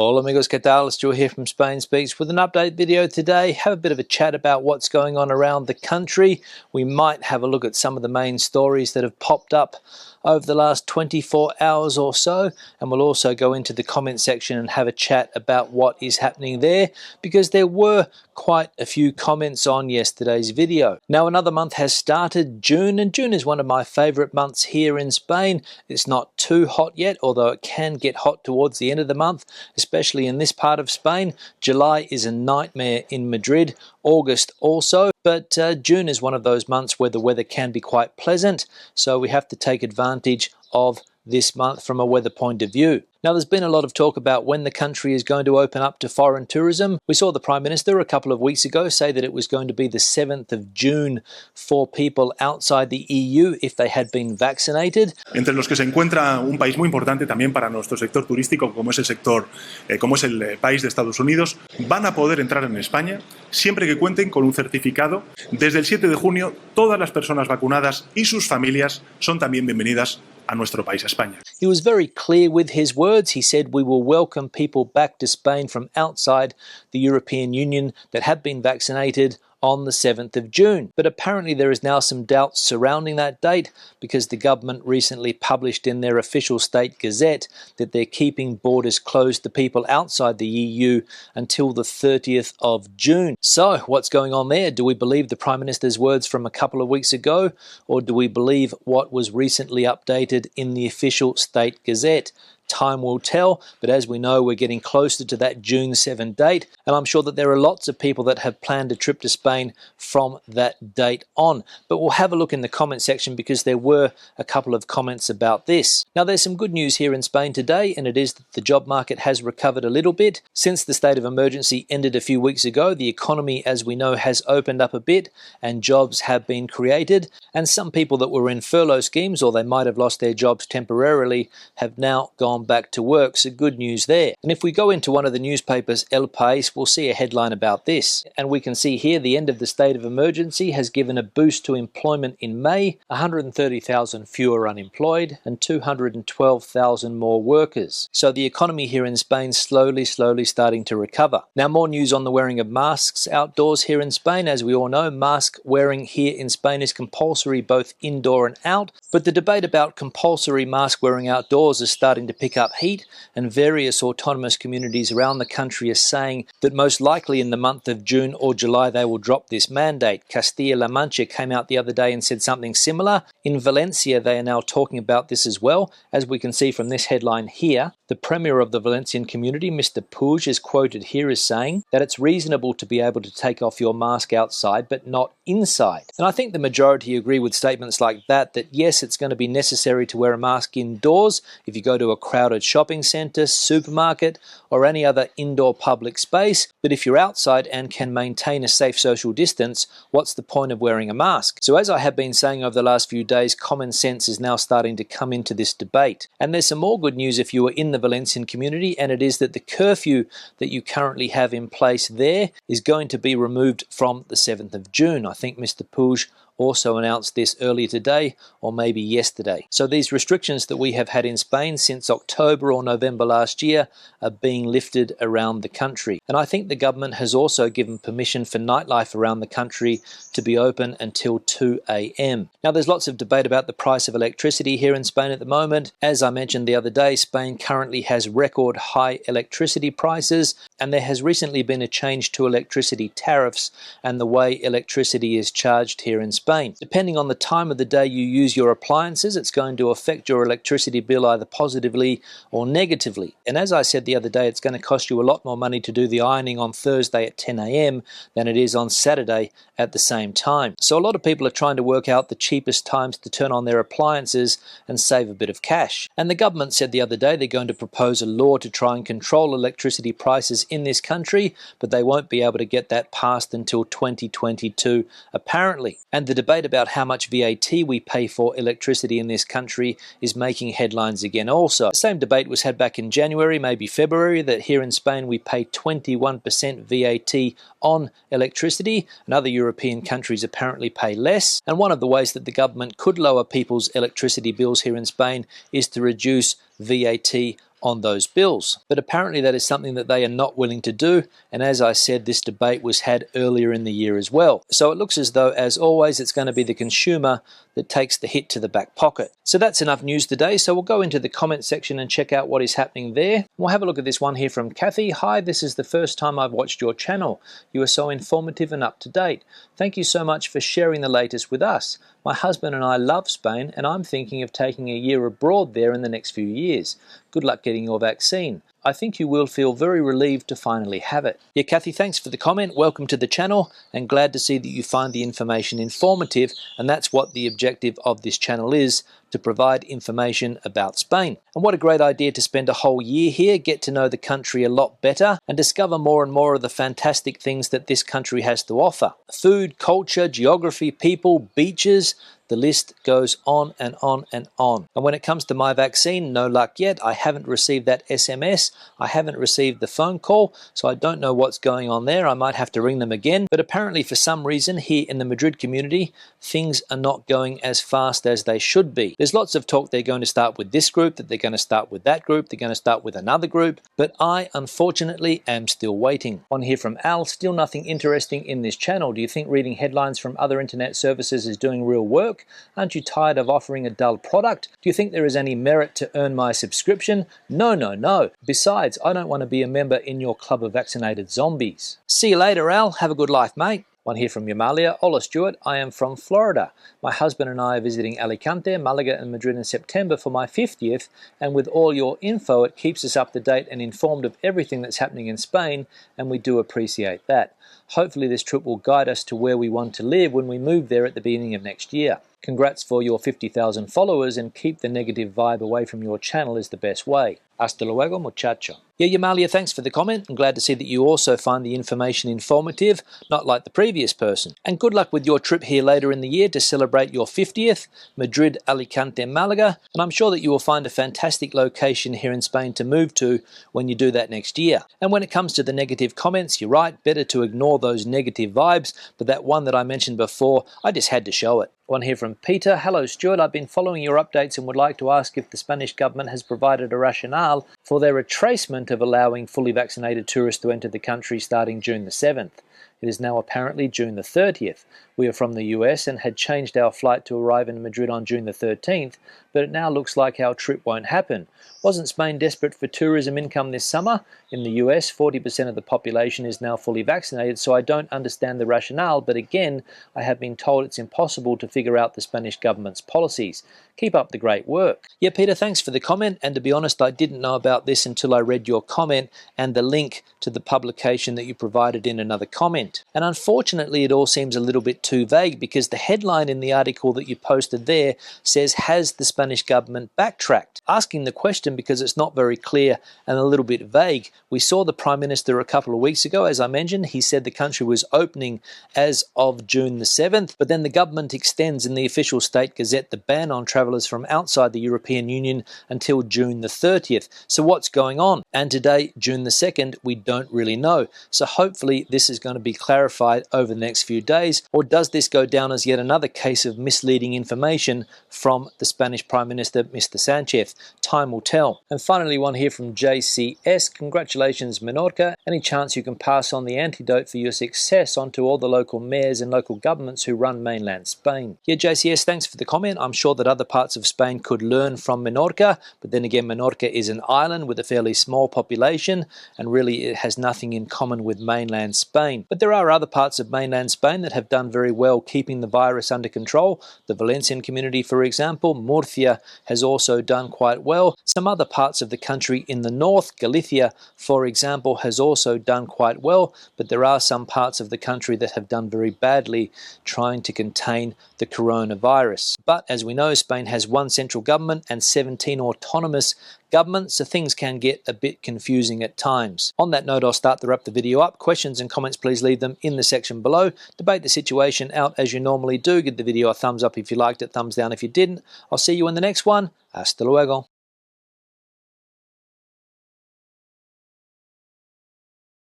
Hola amigos, ¿qué tal? Stuart here from Spain Speaks with an update video today. Have a bit of a chat about what's going on around the country. We might have a look at some of the main stories that have popped up over the last 24 hours or so, and we'll also go into the comment section and have a chat about what is happening there, because there were quite a few comments on yesterday's video. Now another month has started, June, and June is one of my favorite months here in Spain. It's not too hot yet, although it can get hot towards the end of the month, especially in this part of Spain. July is a nightmare in Madrid, August also, but June is one of those months where the weather can be quite pleasant, so we have to take advantage of this month from a weather point of view. Now there's been a lot of talk about when the country is going to open up to foreign tourism. We saw the Prime Minister a couple of weeks ago say that it was going to be the 7th of June for people outside the EU if they had been vaccinated. Entre los que se encuentra un país muy importante también para nuestro sector turístico, como es el país de Estados Unidos, van a poder entrar en España siempre que cuenten con un certificado. Desde el 7 de junio, todas las personas vacunadas y sus familias son también bienvenidas a nuestro país, España. He was very clear with his words. He said we will welcome people back to Spain from outside the European Union that have been vaccinated on the 7th of June. But apparently there is now some doubts surrounding that date, because the government recently published in their official state gazette that they're keeping borders closed to people outside the EU until the 30th of June. So what's going on there? Do we believe the Prime Minister's words from a couple of weeks ago, or do we believe what was recently updated in the official state gazette? Time will tell, but as we know, we're getting closer to that June 7 date, and I'm sure that there are lots of people that have planned a trip to Spain from that date on. But we'll have a look in the comment section, because there were a couple of comments about this. Now there's some good news here in Spain today, and it is that the job market has recovered a little bit. Since the state of emergency ended a few weeks ago, the economy, as we know, has opened up a bit and jobs have been created, and some people that were in furlough schemes, or they might have lost their jobs temporarily, have now gone back to work, so good news there. And if we go into one of the newspapers, El País, we'll see a headline about this, and we can see here the end of the state of emergency has given a boost to employment in May, 130,000 fewer unemployed and 212,000 more workers. So the economy here in Spain slowly starting to recover. Now more news on the wearing of masks outdoors here in Spain. As we all know, mask wearing here in Spain is compulsory both indoor and out, but the debate about compulsory mask wearing outdoors is starting to pick up heat, and various autonomous communities around the country are saying that most likely in the month of June or July they will drop this mandate. Castilla-La Mancha came out the other day and said something similar. In Valencia they are now talking about this as well. As we can see from this headline here, the Premier of the Valencian community, Mr. Puig, is quoted here as saying that it's reasonable to be able to take off your mask outside but not inside. And I think the majority agree with statements like that yes, it's going to be necessary to wear a mask indoors if you go to a crowded shopping centre, supermarket, or any other indoor public space. But if you're outside and can maintain a safe social distance, what's the point of wearing a mask? So as I have been saying over the last few days, common sense is now starting to come into this debate. And there's some more good news if you are in the Valencian community, and it is that the curfew that you currently have in place there is going to be removed from the 7th of June. I think Mr. Puig also announced this earlier today, or maybe yesterday. So these restrictions that we have had in Spain since October or November last year are being lifted around the country. And I think the government has also given permission for nightlife around the country to be open until 2 a.m. Now there's lots of debate about the price of electricity here in Spain at the moment. As I mentioned the other day, Spain currently has record high electricity prices, and there has recently been a change to electricity tariffs and the way electricity is charged here in Spain. Depending on the time of the day you use your appliances, it's going to affect your electricity bill either positively or negatively. And as I said the other day, it's going to cost you a lot more money to do the ironing on Thursday at 10 a.m. than it is on Saturday at the same time. So a lot of people are trying to work out the cheapest times to turn on their appliances and save a bit of cash. And the government said the other day they're going to propose a law to try and control electricity prices in this country, but they won't be able to get that passed until 2022 apparently. And the debate about how much VAT we pay for electricity in this country is making headlines again also. The same debate was had back in January, maybe February, that here in Spain we pay 21% VAT on electricity, and other European countries apparently pay less. And one of the ways that the government could lower people's electricity bills here in Spain is to reduce VAT on those bills. But apparently that is something that they are not willing to do, and as I said, this debate was had earlier in the year as well. So it looks as though, as always, it's going to be the consumer that takes the hit to the back pocket. So that's enough news today, so we'll go into the comment section and check out what is happening there. We'll have a look at this one here from Kathy. Hi, this is the first time I've watched your channel. You are so informative and up to date. Thank you so much for sharing the latest with us. My husband and I love Spain, and I'm thinking of taking a year abroad there in the next few years. Good luck getting your vaccine. I think you will feel very relieved to finally have it. Yeah, Kathy, thanks for the comment. Welcome to the channel, and glad to see that you find the information informative, and that's what the objective of this channel is, to provide information about Spain. And what a great idea to spend a whole year here, get to know the country a lot better, and discover more and more of the fantastic things that this country has to offer. Food, culture, geography, people, beaches, the list goes on and on and on. And when it comes to my vaccine, no luck yet. I haven't received that SMS. I haven't received the phone call, so I don't know what's going on there. I might have to ring them again. But apparently for some reason here in the Madrid community, things are not going as fast as they should be. There's lots of talk they're going to start with this group, that they're going to start with that group, they're going to start with another group. But I, unfortunately, am still waiting. One here from Al, still nothing interesting in this channel. Do you think reading headlines from other internet services is doing real work? Aren't you tired of offering a dull product? Do you think there is any merit to earn my subscription? No, no, no. Besides, I don't want to be a member in your club of vaccinated zombies. See you later, Al. Have a good life, mate. One here from Yamalia. Hola, Stuart. I am from Florida. My husband and I are visiting Alicante, Malaga and Madrid in September for my 50th, and with all your info, it keeps us up to date and informed of everything that's happening in Spain, and we do appreciate that. Hopefully this trip will guide us to where we want to live when we move there at the beginning of next year. Congrats for your 50,000 followers, and keep the negative vibe away from your channel is the best way. Hasta luego, muchacho. Yeah, Yamalia, thanks for the comment. I'm glad to see that you also find the information informative, not like the previous person. And good luck with your trip here later in the year to celebrate your 50th, Madrid, Alicante, Malaga. And I'm sure that you will find a fantastic location here in Spain to move to when you do that next year. And when it comes to the negative comments, you're right, better to ignore those negative vibes. But that one that I mentioned before, I just had to show it. One here from Peter. Hello, Stuart. I've been following your updates and would like to ask if the Spanish government has provided a rationale for their retracement of allowing fully vaccinated tourists to enter the country starting June the 7th. It is now apparently June the 30th. We are from the US and had changed our flight to arrive in Madrid on June the 13th, but it now looks like our trip won't happen. Wasn't Spain desperate for tourism income this summer? In the US, 40% of the population is now fully vaccinated, so I don't understand the rationale, but again, I have been told it's impossible to figure out the Spanish government's policies. Keep up the great work. Yeah, Peter, thanks for the comment, and to be honest, I didn't know about this until I read your comment and the link to the publication that you provided in another comment. And unfortunately, it all seems a little bit too vague, because the headline in the article that you posted there says, has the Spanish government backtracked? Asking the question because it's not very clear and a little bit vague. We saw the Prime Minister a couple of weeks ago, as I mentioned, he said the country was opening as of June the 7th, but then the government extends in the official state gazette the ban on travellers from outside the European Union until June the 30th. So what's going on? And today, June the 2nd, we don't really know. So hopefully this is going to be clarified over the next few days, or does this go down as yet another case of misleading information from the Spanish Prime Minister, Mr. Sanchez? Time will tell. And finally, one here from JCS. Congratulations, Menorca. Any chance you can pass on the antidote for your success onto all the local mayors and local governments who run mainland Spain? Yeah, JCS, thanks for the comment. I'm sure that other parts of Spain could learn from Menorca, but then again, Menorca is an island with a fairly small population, and really it has nothing in common with mainland Spain. But there are other parts of mainland Spain that have done very well keeping the virus under control. The Valencian community, for example. Murcia has also done quite well. Some other parts of the country in the north, Galicia, for example, has also done quite well, but there are some parts of the country that have done very badly trying to contain the coronavirus. But as we know, Spain has one central government and 17 autonomous governments, so things can get a bit confusing at times. On that note, I'll start to wrap the video up. Questions and comments, please leave them in the section below. Debate the situation out as you normally do. Give the video a thumbs up if you liked it, thumbs down if you didn't. I'll see you in the next one. Hasta luego.